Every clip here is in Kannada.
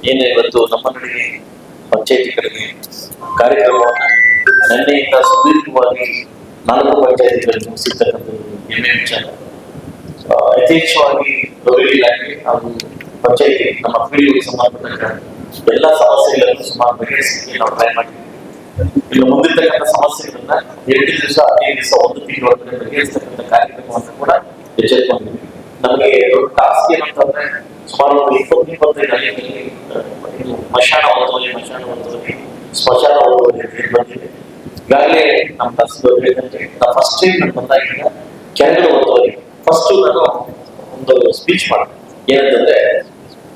ಏನು ಇವತ್ತು ನಮ್ಮ ಕಡೆಗೆ ಪಂಚಾಯತಿ ಕಡೆಗೆ ಕಾರ್ಯಕ್ರಮವನ್ನ ನಿನ್ನೆಯಿಂದ ಸುದೀರ್ಘವಾಗಿ 4 ಪಂಚಾಯತಿಗಳು ಮುಗಿಸಿರ್ತಕ್ಕಂಥದ್ದು ಹೆಮ್ಮೆ ವಿಚಾರ. ಯಥೇಚ್ಛವಾಗಿ ರೆವಿನ್ಯೂ ಇಲಾಖೆ ಹಾಗೂ ಪಂಚಾಯತಿ ನಮ್ಮ ಪೀಳಿಗೆಗೆ ಸಂಬಂಧಪಟ್ಟ ಎಲ್ಲ ಸಮಸ್ಯೆಗಳನ್ನು ಸುಮಾರು ಬಗೆಹರಿಸಲಿಕ್ಕೆ ನಾವು ಟ್ರೈ ಮಾಡಿದ್ದೀವಿ. ಇನ್ನು ಮುಂದಿರ್ತಕ್ಕಂಥ ಸಮಸ್ಯೆಗಳನ್ನ 2 ದಿವಸ 15 ದಿವಸ 1 ತಿಂಗಳೊಳಗೆ ಬಗೆಹರಿಸತಕ್ಕಂಥ ಕಾರ್ಯಕ್ರಮವನ್ನು ಕೂಡ ಎಚ್ಚರಿಕೊಂಡಿದ್ದೀವಿ. ನಮಗೆ ದೊಡ್ಡ ಟಾಸ್ಕ್ ಏನಂತಂದ್ರೆ ಸುಮಾರು 20-25 ಹಳ್ಳಿಗಳಲ್ಲಿ ಮಶಾನ ಒತ್ತುವರಿ ಸ್ಮಶಾನ ಒತ್ತುವರಿ ಬಂದಿದೆ. ಈಗಾಗಲೇ ನಮ್ಮ ತಹಸೀಲ್ದಾರ್ ಹೇಳಿದಂತೆ ನಾವು ಫಸ್ಟ್ ಟೈಮ್ ನಾನು ಬಂದಾಗಿಂದ ಕೆರೆಗಳ ಒತ್ತುವರಿ ಫಸ್ಟ್ ನಾನು ಒಂದು ಸ್ಪೀಚ್ ಮಾಡಿದೆ. ಏನಂತಂದ್ರೆ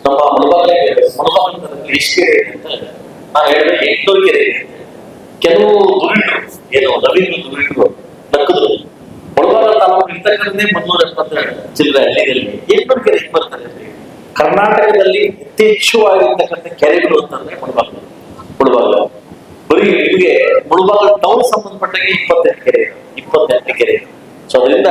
ನಮ್ಮ ಮುಳಬಾಗಿಲಲ್ಲಿ ಎಷ್ಟು ಕೆರೆ ಇದೆ ಅಂತ ನಾನು ಹೇಳಿದ್ರೆ 800 ಕೆರೆ ಇದೆ. ಕೆಲವು ದುರಿಡ್ರು ಏನು ನವೀನ ದುರಿಡ್ರು ನಕ್ಕದ್ರು. ಮುಳಬಾಗಿಲ ತಾಲೂಕು ಇರ್ತಕ್ಕಂಥದ್ದೇ 372 ಚಿಲ್ಲರೆ ಹಳ್ಳಿಗಳಲ್ಲಿ 800 ಕೆರೆ ಹೆಂಗ್ ಬರ್ತಾರೆ? ಕರ್ನಾಟಕದಲ್ಲಿ ಯಥೇಚ್ಛವಾಗಿರ್ತಕ್ಕಂಥ ಕೆರೆಗಳು ಅಂತಂದ್ರೆ ಮುಳಬಾಗಿಲ ಬರೀ ನಿಮಗೆ ಮುಳಬಾಗಿಲ ಟೌನ್ ಸಂಬಂಧಪಟ್ಟಾಗ 28 ಕೆರೆ. ಸೊ ಅದರಿಂದ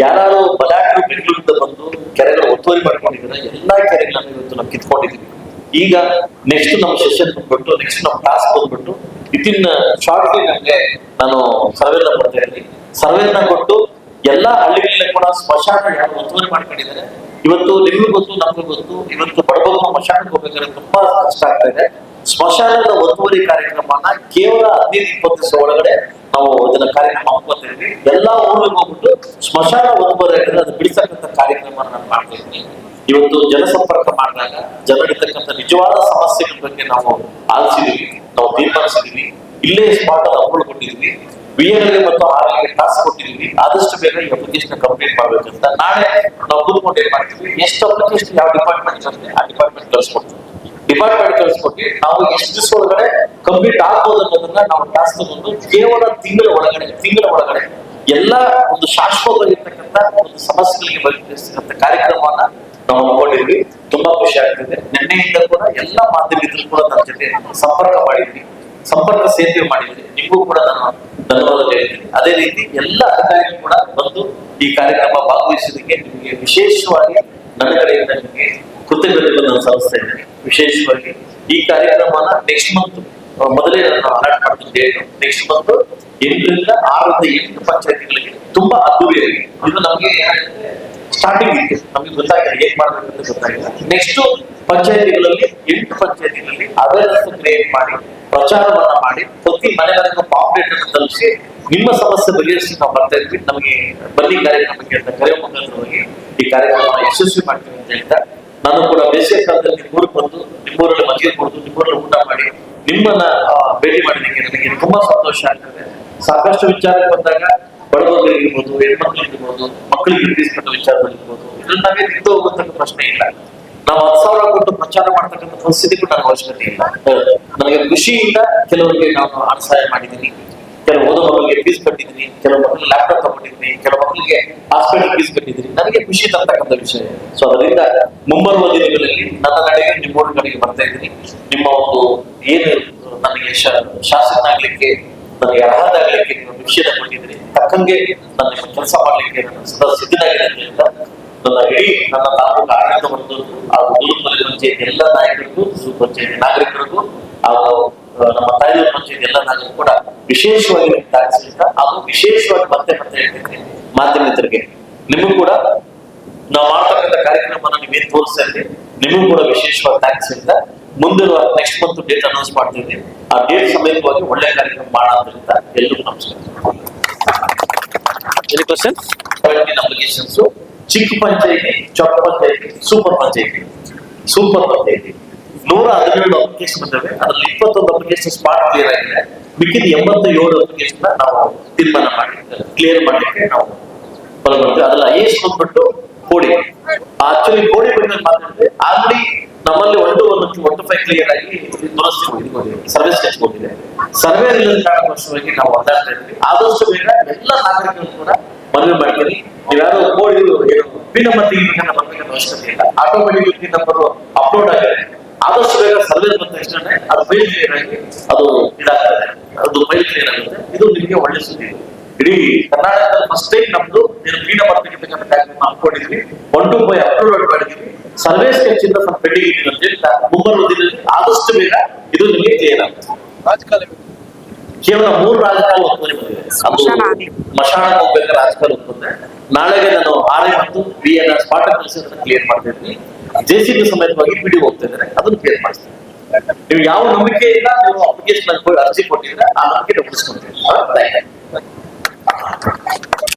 ಯಾರು ಬಲಾಢ್ಯರು ಬೆಂಗಳೂರಿಂದ ಬಂದು ಕೆರೆಗಳ ಒತ್ತುವರಿ ಮಾಡ್ಕೊಂಡಿದ್ದಾರೆ, ಎಲ್ಲಾ ಕೆರೆಗಳನ್ನ ಇವತ್ತು ನಾವು ಕಿತ್ಕೊಂಡಿದ್ದೀವಿ. ಈಗ ನೆಕ್ಸ್ಟ್ ನಮ್ಮ ಸೆಷನ್ ಬಂದ್ಬಿಟ್ಟು ನೆಕ್ಸ್ಟ್ ನಮ್ಮ ಟಾಸ್ಕ್ ಬಂದ್ಬಿಟ್ಟು ವಿತಿನ್ ಶಾರ್ಟ್ಲಿ ನಮ್ಗೆ ನಾನು ಸರ್ವೆನ ಕೊಡ್ತಾ ಇದ್ದೀನಿ. ಸರ್ವೆನ ಕೊಟ್ಟು ಎಲ್ಲಾ ಹಳ್ಳಿಗಳಲ್ಲಿ ಕೂಡ ಸ್ಮಶಾನ ಯಾರು ಒತ್ತುವರಿ ಮಾಡ್ಕೊಂಡಿದ್ದಾರೆ, ಇವತ್ತು ನಿಮಗೂ ಗೊತ್ತು ನಮಗೂ ಗೊತ್ತು, ಇವತ್ತು ಬಡಬಗ್ಗರು ಸ್ಮಶಾನಕ್ಕೆ ಹೋಗ್ಬೇಕಾದ್ರೆ ತುಂಬಾ ಕಷ್ಟ ಆಗ್ತಾ ಇದೆ. ಸ್ಮಶಾನದ ಒತ್ತುವರಿ ಕಾರ್ಯಕ್ರಮನ ಕೇವಲ 15-20 ದಿವಸ ಒಳಗಡೆ ನಾವು ಇದನ್ನ ಕಾರ್ಯಕ್ರಮ ಹಾಕೊಳ್ತೀವಿ. ಎಲ್ಲಾ ಊರಿಗೆ ಹೋಗ್ಬಿಟ್ಟು ಸ್ಮಶಾನ ಒತ್ತುವರಿ ಅದು ಬಿಡಿಸತಕ್ಕಂಥ ಕಾರ್ಯಕ್ರಮ ನಾನು ಮಾಡ್ತಾ ಇದ್ದೀನಿ. ಇವತ್ತು ಜನಸಂಪರ್ಕ ಮಾಡಿದಾಗ ಜನರಿರ್ತಕ್ಕಂಥ ನಿಜವಾದ ಸಮಸ್ಯೆಗಳ ಬಗ್ಗೆ ನಾವು ಆಲಿಸಿದೀವಿ, ನಾವು ತೀರ್ಮಾನಿಸಿದೀವಿ. ಇಲ್ಲೇ ಸ್ಪಾಟ್ ಅಪ್ಲೋಡ್ ಕೊಟ್ಟಿದ್ವಿ, ಬಿಎಲ್ಗೆ ಮತ್ತು ಆರ್ಗೆ ಟಾಸ್ಕ್ ಕೊಟ್ಟಿದ್ವಿ. ಆದಷ್ಟು ಬೇಗ ಈ ಅಪ್ಲಿಕೇಶನ್ ಕಂಪ್ಲೀಟ್ ಮಾಡ್ಬೇಕಂತ ನಾಳೆ ನಾವು ಕೂತ್ಕೊಂಡು ಏನ್ ಮಾಡ್ತೀವಿ, ಎಷ್ಟು ಅಪ್ಲಿಕೇಶನ್ ಯಾವ ಡಿಪಾರ್ಟ್ಮೆಂಟ್ ಇರುತ್ತೆ ಆ ಡಿಪಾರ್ಟ್ಮೆಂಟ್ ಕಳಿಸ್ಕೊಡ್ತೀವಿ. ಡಿಪಾರ್ಟ್ಮೆಂಟ್ ಕಳಿಸ್ಕೊಟ್ಟು ನಾವು ಎಷ್ಟು ದಿವಸ ಒಳಗಡೆ ಕಂಪ್ಲೀಟ್ ಆಗ್ಬೋದು ಅನ್ನೋದನ್ನ ನಾವು ಟಾಸ್ಕ್ ತಗೊಂಡು ಕೇವಲ ತಿಂಗಳ ಒಳಗಡೆ ಎಲ್ಲಾ ಒಂದು ಶಾಶ್ವತವಾಗಿರ್ತಕ್ಕಂಥ ಒಂದು ಸಮಸ್ಯೆಗಳಿಗೆ ಬಗೆಹರಿಸ್ತಕ್ಕಂಥ ಕಾರ್ಯಕ್ರಮವನ್ನ ನಾವು ನೋಡಿದ್ವಿ. ತುಂಬಾ ಖುಷಿ ಆಗ್ತಿದೆ. ನಿನ್ನೆಯಿಂದ ಕೂಡ ಎಲ್ಲಾ ಮಾಧ್ಯಮಿಕರು ಕೂಡ ನನ್ನ ಜೊತೆ ಸಂಪರ್ಕ ಸೇತುವೆ ಮಾಡಿದ್ವಿ. ನಿಮಗೂ ಕೂಡ ನಾನು ಧನ್ಯವಾದ ಹೇಳ್ತೀನಿ. ಅದೇ ರೀತಿ ಎಲ್ಲ ಅಧಿಕಾರಿಗಳು ಕೂಡ ಬಂದು ಈ ಕಾರ್ಯಕ್ರಮ ಭಾಗವಹಿಸೋದಕ್ಕೆ ನಿಮಗೆ ವಿಶೇಷವಾಗಿ ನನ್ನ ಕಡೆಯಿಂದ ನಿಮಗೆ ಕೃತಜ್ಞತೆಗಳನ್ನು ಸಲ್ಲಿಸ್ತಾ ಇದ್ದೇನೆ. ವಿಶೇಷವಾಗಿ ಈ ಕಾರ್ಯಕ್ರಮನ ನೆಕ್ಸ್ಟ್ ಮಂತ್ ಮೊದಲೇ ನಾನು ಅಲರ್ಟ್ ಮಾಡ್ತೀನಿ ಡೇಟ್. ನೆಕ್ಸ್ಟ್ ಮಂತ್ 8ರಿಂದ 6-8 ಪಂಚಾಯತಿಗಳಿಗೆ ತುಂಬಾ ಅದ್ದೂರಿಯಾಗಿ ಇದು ನಮಗೆ ಸ್ಟಾರ್ಟಿಂಗ್ ಇದೆ, ನಮಗೆ ಗೊತ್ತಾಗಿಲ್ಲ ಏನ್ ಮಾಡ್ಬೇಕಂತ ಗೊತ್ತಾಗಿಲ್ಲ. ನೆಕ್ಸ್ಟ್ ಪಂಚಾಯತಿಗಳಲ್ಲಿ 8 ಪಂಚಾಯತಿಗಳಲ್ಲಿ ಅವೇರ್ನೆಸ್ ಕ್ರಿಯೇಟ್ ಮಾಡಿ ಪ್ರಚಾರವನ್ನ ಮಾಡಿ ಪ್ರತಿ ಮನೆಗಳಿಗೂ ಪಾಂಪ್ಲೆಟ್ ಅನ್ನು ತಲುಪಿಸಿ ನಿಮ್ಮ ಸಮಸ್ಯೆ ಬಗೆಹರಿಸಿ ನಾವು ಬರ್ತಾ ಇದ್ವಿ. ನಮಗೆ ಬನ್ನಿ ಕಾರ್ಯಕ್ರಮಕ್ಕೆ ಅಂತ ಕರೆ ಮುಖಾಂತರವಾಗಿ ಈ ಕಾರ್ಯಕ್ರಮ ಯಶಸ್ವಿ ಮಾಡ್ತೀವಿ ಅಂತ ಹೇಳ್ತಾ, ನಾನು ಕೂಡ ಬೇಸಿಗೆ ಕಾಲದಲ್ಲಿ ನಿಮ್ಮೂರಿಗೆ ಬಂದು ನಿಮ್ಮೂರಲ್ಲಿ ಮಜ್ಜಿಗೆ ಕೊಡ್ತು, ನಿಮ್ಮೂರಲ್ಲಿ ಊಟ ಮಾಡಿ ನಿಮ್ಮನ್ನ ಭೇಟಿ ಮಾಡಿದ್ದಕ್ಕೆ ನನಗೆ ತುಂಬಾ ಸಂತೋಷ ಆಗ್ತದೆ. ಸಾಕಷ್ಟು ವಿಚಾರಕ್ಕೆ ಬಂದಾಗ ಬಡವರಿಗಿರ್ಬೋದು, ಹೆಣ್ಮಕ್ಳಿಗಿರ್ಬೋದು, ಮಕ್ಕಳಿಗೆ ಇರಿಸಿಕೊಂಡ ವಿಚಾರಗಳಿರ್ಬೋದು, ಇದ್ರಲ್ಲಿ ನಾವೇ ನಿಂತು ಹೋಗುವಂತ ಪ್ರಶ್ನೆ ಇಲ್ಲ. ನಾವು 10,000 ಕೊಟ್ಟು ಪ್ರಚಾರ ಮಾಡ್ತಕ್ಕಂಥ ಪರಿಸ್ಥಿತಿ ಕೂಡ ನನಗೆ ಅವಶ್ಯಕತೆ ಇಲ್ಲ. ನನಗೆ ಖುಷಿಯಿಂದ ಕೆಲವರಿಗೆ ನಾನು ಹಣ ಸಹಾಯ ಮಾಡಿದ್ದೀನಿ, ಕೆಲವು ಓದೋ ಮಕ್ಕಳಿಗೆ ಫೀಸ್ ಕಟ್ಟಿದ್ದೀನಿ, ಕೆಲವು ಮಕ್ಕಳಿಗೆ ಲ್ಯಾಪ್ಟಾಪ್ ತಗೊಂಡಿದ್ದೀನಿ, ಕೆಲವು ಮಕ್ಕಳಿಗೆ ಹಾಸ್ಪಿಟಲ್ ಫೀಸ್ ಕಟ್ಟಿದ್ದೀನಿ. ನನಗೆ ಖುಷಿ ತರ್ತಕ್ಕಂಥ ವಿಷಯ. ಸೊ ಅದರಿಂದ ಮುಂಬರುವ ದಿನಗಳಲ್ಲಿ ನನ್ನ ಕಡೆಗೆ ನಿಮ್ಮೂರ ಕಡೆಗೆ ಬರ್ತಾ ಇದ್ದೀನಿ. ನಿಮ್ಮ ಒಂದು ಏನು ನನಗೆ ಶಾಸಕನಾಗ್ಲಿಕ್ಕೆ ನನಗೆ ಅರ್ಹತೆ ಆಗ್ಲಿಕ್ಕೆ ನೀವು ವಿಷಯನ ಕೊಟ್ಟಿದ್ದೀನಿ, ತಕ್ಕಂಗೆ ನನ್ನ ಕೆಲಸ ಮಾಡ್ಲಿಕ್ಕೆ ನಾನು ಸದಾ ಸಿದ್ಧನಾಗಿದ್ದೀನಿ ಅಂತ ನನ್ನ ತಾಲೂಕು ಆಡಳಿತ ವರ್ಗದವರಿಗೂ ಹಾಗೂ ದುರ್ಗಪಲ್ಲಿ ಪಂಚಾಯತ್ ಎಲ್ಲ ನಾಯಕರಿಗೂ, ಪಂಚಾಯತ್ ನಾಗರಿಕರಿಗೂ ಹಾಗೂ ನಮ್ಮ ತಾಲೂಕು ಪಂಚಾಯತ್ ಎಲ್ಲ ನಾಯಕರು ಕೂಡ ವಿಶೇಷವಾಗಿ ಥ್ಯಾಂಕ್ಸ್ ಹಾಗೂ ವಿಶೇಷವಾಗಿ ಮತ್ತೆ ಹೇಳ್ತೀನಿ ಮಾಧ್ಯಮಿಕರಿಗೆ ನಿಮಗೂ ಕೂಡ ನಾವು ಮಾಡ್ತಕ್ಕಂಥ ಕಾರ್ಯಕ್ರಮನ ನೀವೇನ್ ತೋರಿಸ್ತಾ ಇದ್ದೀವಿ, ನಿಮಗೂ ಕೂಡ ವಿಶೇಷವಾಗಿ ಥ್ಯಾಂಕ್ಸ್ ಅಂತ. ಮುಂದಿನ ನೆಕ್ಸ್ಟ್ ಮಂತ್ ಡೇಟ್ ಅನೌನ್ಸ್ ಮಾಡ್ತಿದ್ವಿ. ಆ ಡೇಟ್ ಸಮೇತವಾಗಿ ಒಳ್ಳೆ ಕಾರ್ಯಕ್ರಮ ಮಾಡೋದ್ರಿಂದ ಎಲ್ಲರಿಗೂ ನಮಸ್ಕಾರ. Any question? ಅಪ್ಲಿಕೇಶನ್ಸ್ ಚಿಕ್ಕ ಪಂಚಾಯತಿ, ಚೊಕ್ಕ ಪಂಚಾಯತಿ, ಸೂಪರ್ ಪಂಚಾಯತಿ 117 ಅಪ್ಲಿಕೇಶನ್ ಬಂದಿವೆ. ಅದರಲ್ಲಿ 21 ಅಪ್ಲಿಕೇಶನ್ ಸ್ಪಾಟ್ ಕ್ಲಿಯರ್ ಆಗಿದೆ. ಮಿಕ್ಕಿದ 87 ಅಪ್ಲಿಕೇಶನ್ ನಾವು ತೀರ್ಮಾನ ಮಾಡಿ ಕ್ಲಿಯರ್ ಮಾಡ್ಲಿಕ್ಕೆ ನಾವು ಹೊರಬರ್ತೀವಿ. ಅದ್ರಲ್ಲಿ ಐಎಸ್ ಬಂದ್ಬಿಟ್ಟು ಕೋಡಿ. ಆಕ್ಚುಲಿ ಕೋಡಿ ಬಗ್ಗೆ ಮಾತಾಡಿದ್ರೆ ಆಲ್ರೆಡಿ ನಮ್ಮಲ್ಲಿ 1-5 ಕ್ಲಿಯರ್ ಆಗಿ ಸರ್ವಿಸ್ ಹಚ್ಕೊಂಡಿದೆ. ಸರ್ವೆ ಕಾರಣಕ್ಕೋಸ್ಕರವಾಗಿ ನಾವು ಒದ್ದಾಡ್ತಾ ಇದ್ವಿ. ಆದಷ್ಟು ಬೇಗ ಎಲ್ಲ ನಾಗರಿಕರು ಕೂಡ ಮನವಿ ಮಾಡ್ತೀನಿ, ನೀವ್ಯಾರು ಕೋಡಿ ಪಿನ್ ನಂಬರ್ ತೆಗಿಬೇಕಂತ ಬರ್ಬೇಕಂತ ಅವಶ್ಯಕತೆ ಇಲ್ಲ. ಆಟೋಮೆಟಿಕ್ ಪಿನ್ ನಂಬರ್ ಅಪ್ಲೋಡ್ ಆಗಿದೆ. ಆದಷ್ಟು ಬೇಗ ಸರ್ವೆ ಬಂದ ತಕ್ಷಣ ಅದು ಫೈಲ್ ಕ್ಲಿಯರ್ ಆಗಿ ಅದು ಇದಾಗ್ತದೆ, ಅದು ಫೈಲ್ ಕ್ಲಿಯರ್ ಆಗುತ್ತೆ. ಇದು ನಿಮಗೆ ಒಳ್ಳೆ ಸುದ್ದಿ. ಇಡೀ ಕರ್ನಾಟಕದಲ್ಲಿ ಫಸ್ಟ್ ಟೈಮ್ ನಮ್ದು ಫ್ರೀಡಮ್ ಬರ್ತಕ್ಕಂಥ ಕಾರ್ಯಕ್ರಮ ಹಾಕೊಂಡಿದ್ವಿ. 1 to 5 ಅಪ್ಲೋಡ್ ಮಾಡಿದ್ವಿ. ಸರ್ವೇ ಸ್ಕೆಚ್ ಇಂದ ಸ್ವಲ್ಪ ಪೆಂಡಿಂಗ್ ಇದೆ ಅಂತ ಹೇಳಿ ಮುಂಬರುವ ದಿನದಲ್ಲಿ ಆದಷ್ಟು ಬೇಗ ಇದು ನಿಮಗೆ ಕ್ಲಿಯರ್ ಆಗುತ್ತೆ. ಕೇವಲ 3 ರಾಜಕಾಲ ಒತ್ತುವರಿ ಬಂದಿದೆ. ಸ್ಮಶಾನಕ್ಕೆ ಹೋಗ್ಬೇಕಾದ್ರೆ ರಾಜಕಾಲ ಒತ್ತುಂದ್ರೆ ನಾಳೆಗೆ ನಾನು RI ಮತ್ತು BN ಸ್ಪಾಟ್ ಕೆಲಸ ಕ್ಲಿಯರ್ ಮಾಡ್ತಿದ್ದೀನಿ. JCB ಸಮೇತವಾಗಿ PD ಹೋಗ್ತಾ ಇದ್ದಾರೆ, ಅದನ್ನು ಕ್ಲಿಯರ್ ಮಾಡಿಸ್ತೀನಿ. ನೀವು ಯಾವ ನಂಬಿಕೆಯಿಂದ ನೀವು ಅಪ್ಲಿಕೇಶನ್ ಅರ್ಜಿ ಕೊಟ್ಟಿದ್ರೆ ಆ ನಂಬಿಕೆ ಉಳಿಸ್ಕೊಂತೀವಿ.